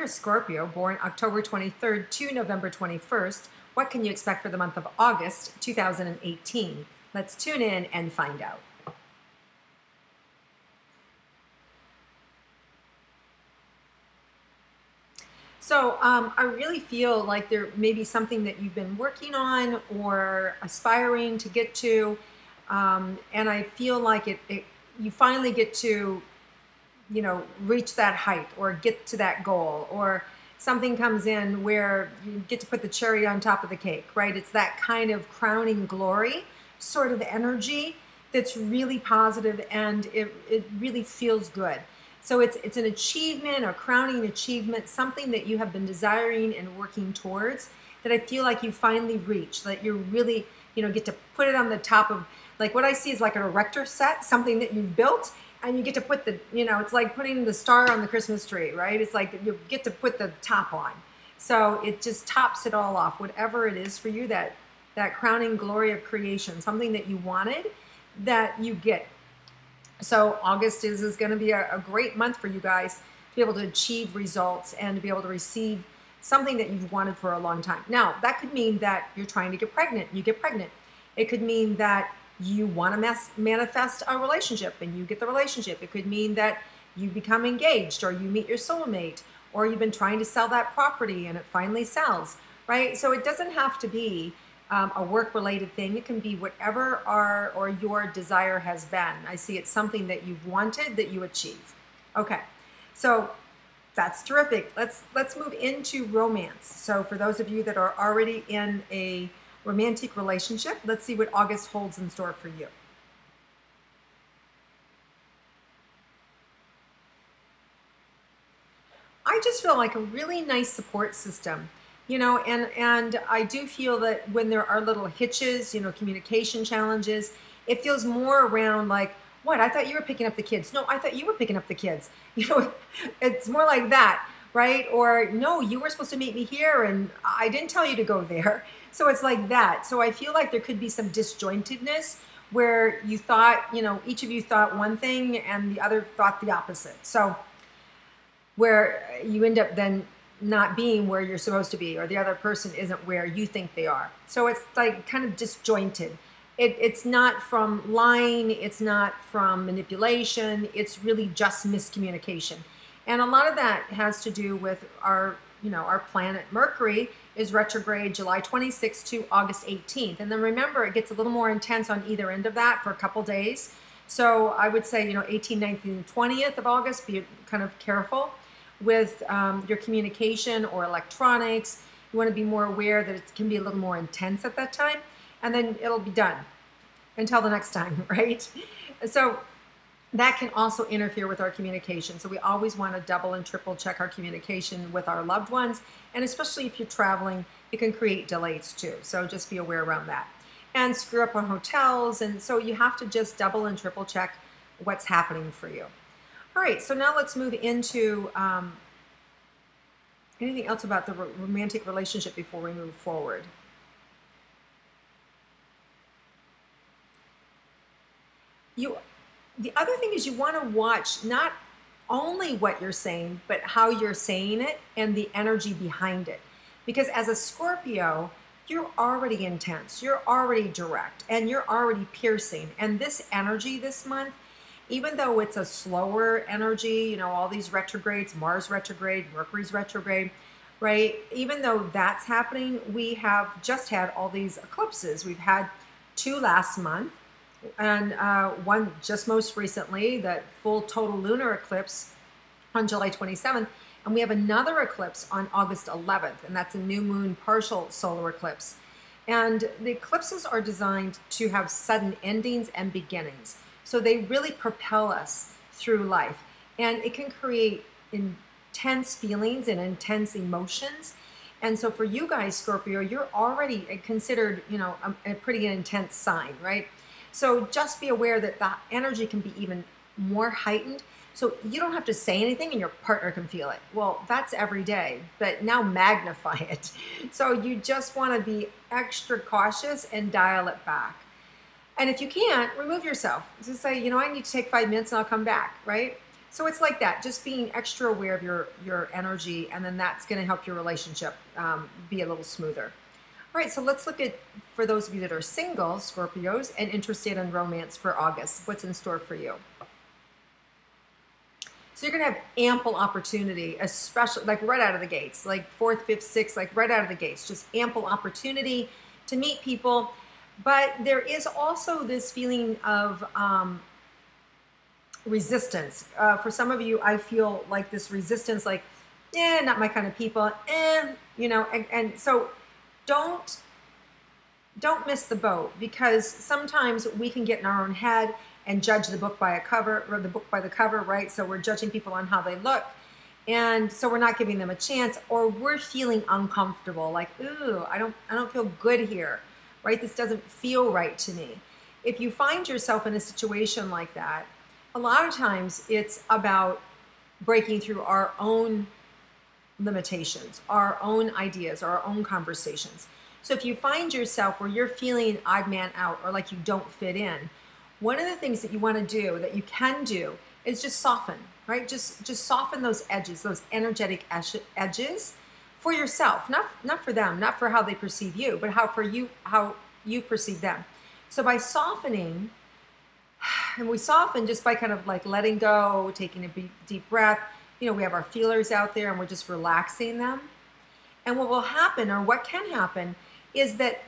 a Scorpio born October 23rd to November 21st, what can you expect for the month of August 2018? Let's tune in and find out. So I really feel like there may be something that you've been working on or aspiring to get to, and I feel like you finally get to, reach that height or get to that goal, or something comes in where you get to put the cherry on top of the cake, right? It's that kind of crowning glory sort of energy that's really positive, and it really feels good. So it's an achievement, a crowning achievement, something that you have been desiring and working towards, that I feel like you finally reached, that you're really, get to put it on the top of, like what I see is like an erector set, something that you've built, and you get to put the, it's like putting the star on the Christmas tree, right? It's like you get to put the top on. So it just tops it all off, whatever it is for you, that crowning glory of creation, something that you wanted, that you get. So August is going to be a great month for you guys to be able to achieve results and to be able to receive something that you've wanted for a long time. Now, that could mean that you're trying to get pregnant, you get pregnant. It could mean that you want to manifest a relationship and you get the relationship. It could mean that you become engaged, or you meet your soulmate, or you've been trying to sell that property and it finally sells, right? So it doesn't have to be a work-related thing. It can be whatever your desire has been. I see it's something that you've wanted that you achieve. Okay, so that's terrific. Let's move into romance. So for those of you that are already in a romantic relationship, let's see what August holds in store for you. I just feel like a really nice support system, and I do feel that when there are little hitches, communication challenges, it feels more around like, what, I thought you were picking up the kids. No, I thought you were picking up the kids. It's more like that, right? Or no, you were supposed to meet me here and I didn't tell you to go there. So it's like that. So I feel like there could be some disjointedness where you thought, each of you thought one thing and the other thought the opposite. So where you end up then not being where you're supposed to be, or the other person isn't where you think they are. So it's like kind of disjointed. It's not from lying, it's not from manipulation, it's really just miscommunication. And a lot of that has to do with our planet Mercury is retrograde July 26th to August 18th. And then remember, it gets a little more intense on either end of that for a couple days. So I would say, 18th, 19th, and 20th of August, be kind of careful with your communication or electronics. You want to be more aware that it can be a little more intense at that time, and then it'll be done until the next time, right? So that can also interfere with our communication. So we always want to double and triple check our communication with our loved ones, and especially if you're traveling, it can create delays too. So just be aware around that. And screw up on hotels, and so you have to just double and triple check what's happening for you. All right, so now let's move into anything else about the romantic relationship before we move forward. The other thing is you want to watch not only what you're saying, but how you're saying it and the energy behind it. Because as a Scorpio, you're already intense, you're already direct, and you're already piercing. And this energy this month, even though it's a slower energy, all these retrogrades, Mars retrograde, Mercury's retrograde, right? Even though that's happening, we have just had all these eclipses. We've had 2 last month, and one just most recently, that full total lunar eclipse on July 27th. And we have another eclipse on August 11th, and that's a new moon partial solar eclipse. And the eclipses are designed to have sudden endings and beginnings. So they really propel us through life. And it can create intense feelings and intense emotions. And so for you guys, Scorpio, you're already considered, a pretty intense sign, right? So just be aware that the energy can be even more heightened. So you don't have to say anything and your partner can feel it. Well, that's every day, but now magnify it. So you just want to be extra cautious and dial it back. And if you can't, remove yourself. Just say, I need to take 5 minutes and I'll come back, right? So it's like that, just being extra aware of your energy, and then that's going to help your relationship be a little smoother. All right, so let's look at, for those of you that are single, Scorpios, and interested in romance for August. What's in store for you? So you're going to have ample opportunity, especially like right out of the gates, like fourth, fifth, sixth, like right out of the gates, just ample opportunity to meet people. But there is also this feeling of resistance. For some of you, I feel like this resistance, like, not my kind of people, and so don't miss the boat, because sometimes we can get in our own head and judge the book by a cover, or the book by the cover, right? So we're judging people on how they look, and so we're not giving them a chance, or we're feeling uncomfortable, like, ooh, I don't feel good here, right? This doesn't feel right to me. If you find yourself in a situation like that, a lot of times it's about breaking through our own limitations, our own ideas, our own conversations. So if you find yourself where you're feeling an odd man out, or like you don't fit in, one of the things that you want to do, that you can do, is just soften, right? Just soften those edges, those energetic edges for yourself, not for them, not for how they perceive you, but how you perceive them. So by softening, and we soften just by kind of like letting go, taking a deep breath. We have our feelers out there, and we're just relaxing them. And what will happen, or what can happen, is that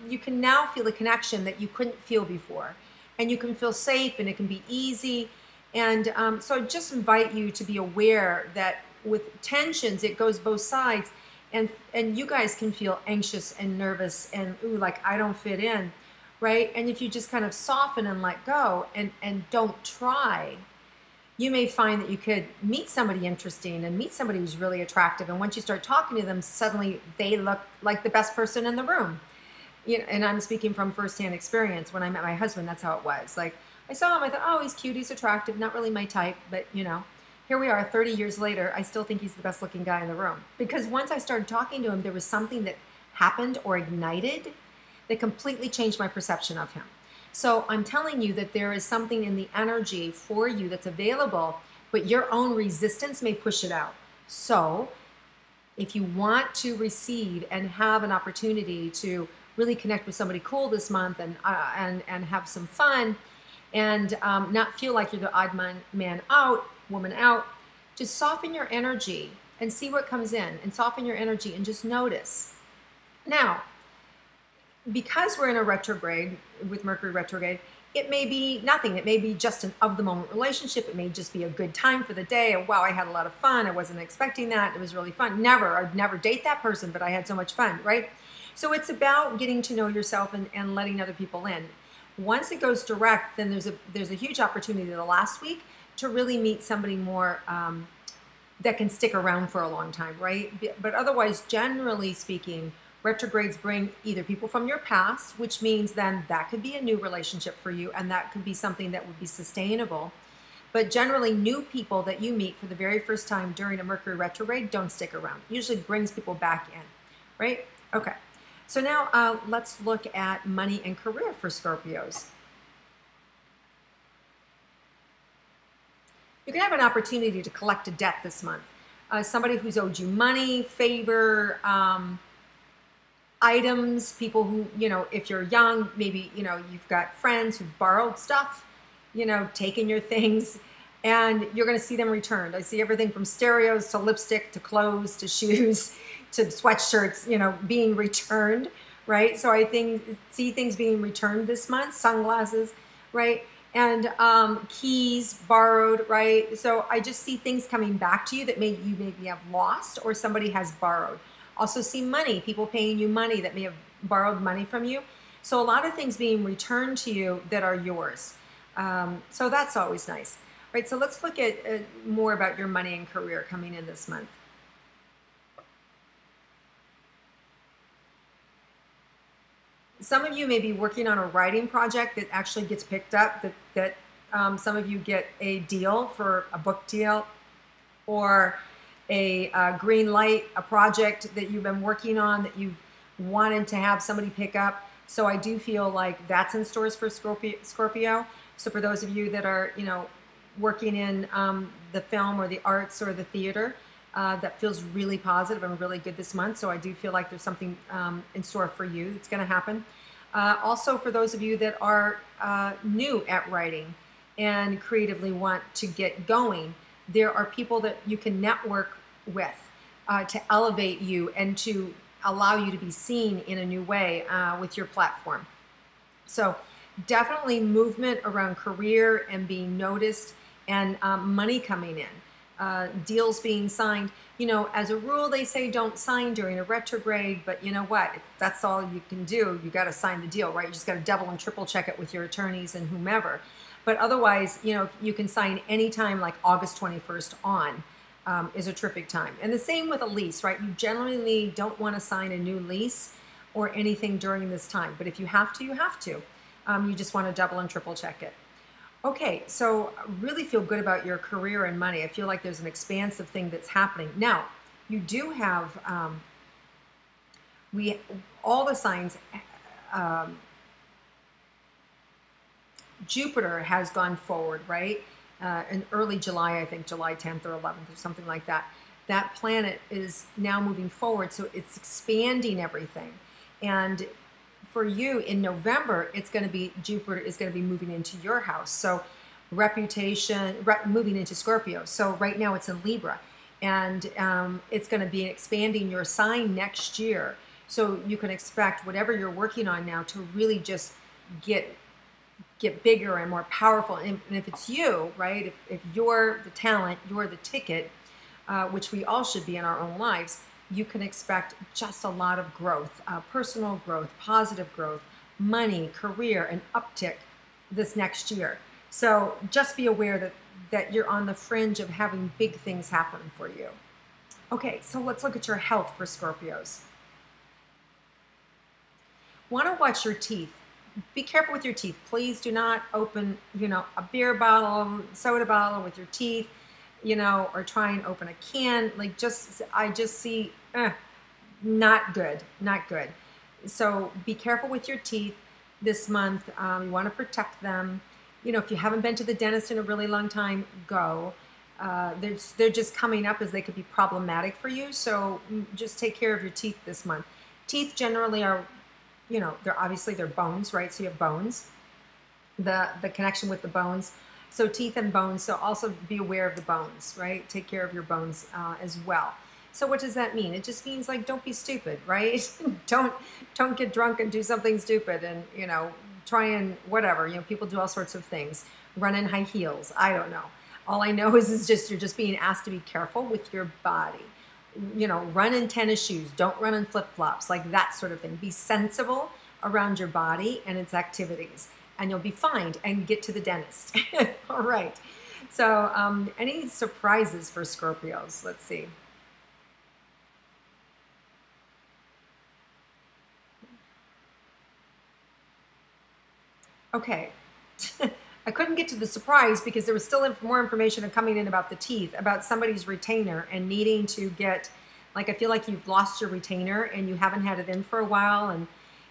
you can now feel a connection that you couldn't feel before. And you can feel safe, and it can be easy. And so I just invite you to be aware that with tensions, it goes both sides. And you guys can feel anxious and nervous and, ooh, like I don't fit in, right? And if you just kind of soften and let go and don't try, you may find that you could meet somebody interesting and meet somebody who's really attractive. And once you start talking to them, suddenly they look like the best person in the room. And I'm speaking from firsthand experience. When I met my husband, that's how it was. Like, I saw him, I thought, oh, he's cute, he's attractive, not really my type, but here we are 30 years later, I still think he's the best looking guy in the room. Because once I started talking to him, there was something that happened or ignited that completely changed my perception of him. So I'm telling you that there is something in the energy for you that's available, but your own resistance may push it out. So if you want to receive and have an opportunity to really connect with somebody cool this month, and have some fun, and not feel like you're the odd man out, woman out, just soften your energy and see what comes in, and soften your energy and just notice. Now, because we're in a retrograde, with Mercury retrograde, it may be nothing. It may be just an of-the-moment relationship. It may just be a good time for the day. Oh, wow, I had a lot of fun. I wasn't expecting that. It was really fun. I'd never date that person, but I had so much fun, right? So it's about getting to know yourself and letting other people in. Once it goes direct, then there's a huge opportunity the last week to really meet somebody more that can stick around for a long time, right? But otherwise, generally speaking, retrogrades bring either people from your past, which means then that could be a new relationship for you, and that could be something that would be sustainable. But generally, new people that you meet for the very first time during a Mercury retrograde don't stick around. It usually brings people back in, right? Okay. So now let's look at money and career for Scorpios. You can have an opportunity to collect a debt this month. Somebody who's owed you money, favor, items, people who, if you're young, maybe, you've got friends who've borrowed stuff, taken your things, and you're going to see them returned. I see everything from stereos to lipstick to clothes to shoes to sweatshirts, being returned, right? So I see things being returned this month, sunglasses, right? And keys borrowed, right? So I just see things coming back to you that you maybe have lost, or somebody has borrowed. Also see money, people paying you money that may have borrowed money from you. So a lot of things being returned to you that are yours. So that's always nice, right? So let's look at more about your money and career coming in this month. Some of you may be working on a writing project that actually gets picked up, that some of you get a deal for a book deal, or a green light, a project that you've been working on that you wanted to have somebody pick up. So I do feel like that's in stores for Scorpio. So for those of you that are, working in the film or the arts or the theater, that feels really positive and really good this month. So I do feel like there's something in store for you that's going to happen. Also, for those of you that are new at writing and creatively want to get going, there are people that you can network with to elevate you and to allow you to be seen in a new way with your platform. So definitely movement around career and being noticed, and money coming in, deals being signed. You know, as a rule, they say don't sign during a retrograde, but you know what? If that's all you can do, you got to sign the deal, right? You just got to double and triple check it with your attorneys and whomever. But otherwise, you know, you can sign anytime like August 21st on. Is a terrific time. And the same with a lease, right? You generally don't want to sign a new lease or anything during this time. But if you have to, you have to. You just want to double and triple check it. Okay, so really feel good about your career and money. I feel like there's an expansive thing that's happening. Now, you do have all the signs. Jupiter has gone forward, right? In early July, I think July 10th or 11th or something like that. That planet is now moving forward, so it's expanding everything. And for you in November, it's going to be, Jupiter is going to be moving into your house. So reputation, moving into Scorpio. So right now it's in Libra, and it's going to be expanding your sign next year. So you can expect whatever you're working on now to really just get bigger and more powerful. And if it's you, right, if you're the talent, you're the ticket, which we all should be in our own lives, you can expect just a lot of growth, personal growth, positive growth, money, career, and uptick this next year. So just be aware that you're on the fringe of having big things happen for you. Okay, so let's look at your health for Scorpios. Want to watch your teeth. Be careful with your teeth. Please do not open, you know, a beer bottle, soda bottle with your teeth, you know, or try and open a can. Like I just see, not good, not good. So be careful with your teeth this month. You want to protect them. You know, if you haven't been to the dentist in a really long time, go. They're just coming up as they could be problematic for you. So just take care of your teeth this month. Teeth generally are, you know, they're bones, right? So you have bones, the connection with the bones. So teeth and bones. So also be aware of the bones, right? Take care of your bones as well. So what does that mean? It just means like, don't be stupid, right? don't get drunk and do something stupid and, you know, try and whatever, you know, people do all sorts of things. Run in high heels. I don't know. All I know is just, you're just being asked to be careful with your body. You know, run in tennis shoes, don't run in flip-flops, like that sort of thing. Be sensible around your body and its activities, and you'll be fine and get to the dentist. All right. So any surprises for Scorpios? Let's see. Okay. I couldn't get to the surprise because there was still more information coming in about the teeth, about somebody's retainer and needing to get, like, I feel like you've lost your retainer and you haven't had it in for a while,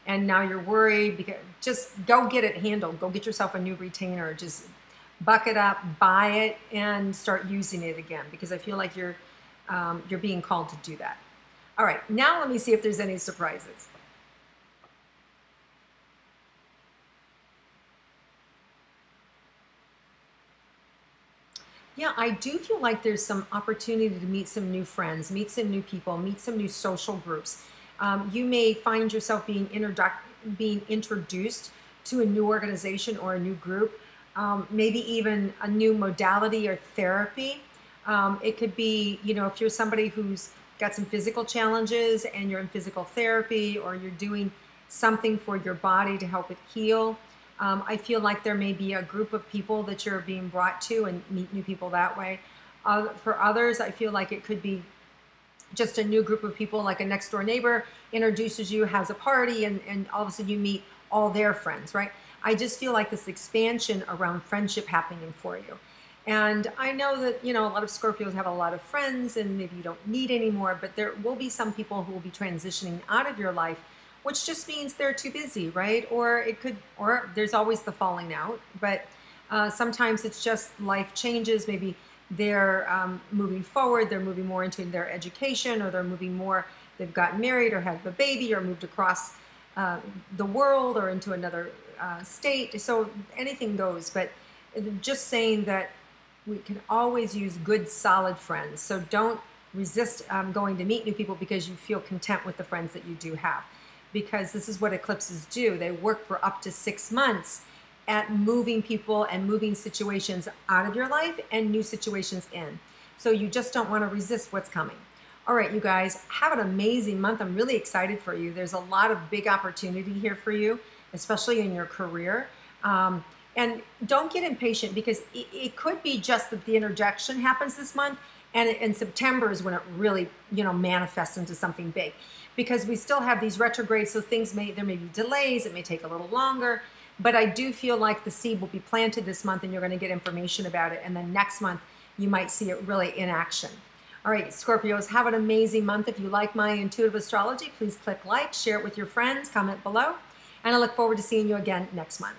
and now you're worried. Because just go get it handled. Go get yourself a new retainer. Just buck it up, buy it, and start using it again, because I feel like you're being called to do that. All right, now let me see if there's any surprises. Yeah, I do feel like there's some opportunity to meet some new friends, meet some new people, meet some new social groups. You may find yourself being introduced to a new organization or a new group, maybe even a new modality or therapy. It could be, you know, if you're somebody who's got some physical challenges and you're in physical therapy, or you're doing something for your body to help it heal. I feel like there may be a group of people that you're being brought to and meet new people that way. For others, I feel like it could be just a new group of people, like a next door neighbor introduces you, has a party, and all of a sudden you meet all their friends, right? I just feel like this expansion around friendship happening for you. And I know that, you know, a lot of Scorpios have a lot of friends and maybe you don't need any more, but there will be some people who will be transitioning out of your life, which just means they're too busy, right? Or it could, or there's always the falling out, but Sometimes it's just life changes. Maybe they're moving forward, they're moving more into their education, or they're moving more, they've gotten married or have a baby or moved across the world or into another state. So anything goes, but just saying that we can always use good, solid friends. So don't resist going to meet new people because you feel content with the friends that you do have. Because this is what eclipses do. They work for up to 6 months at moving people and moving situations out of your life and new situations in. So you just don't want to resist what's coming. All right, you guys, have an amazing month. I'm really excited for you. There's a lot of big opportunity here for you, especially in your career. And don't get impatient, because it could be just that the interjection happens this month, and in September is when it really, manifests into something big. Because we still have these retrogrades, so there may be delays, it may take a little longer, but I do feel like the seed will be planted this month and you're going to get information about it, and then next month you might see it really in action. All right, Scorpios, have an amazing month. If you like my intuitive astrology, please click like, share it with your friends, comment below, and I look forward to seeing you again next month.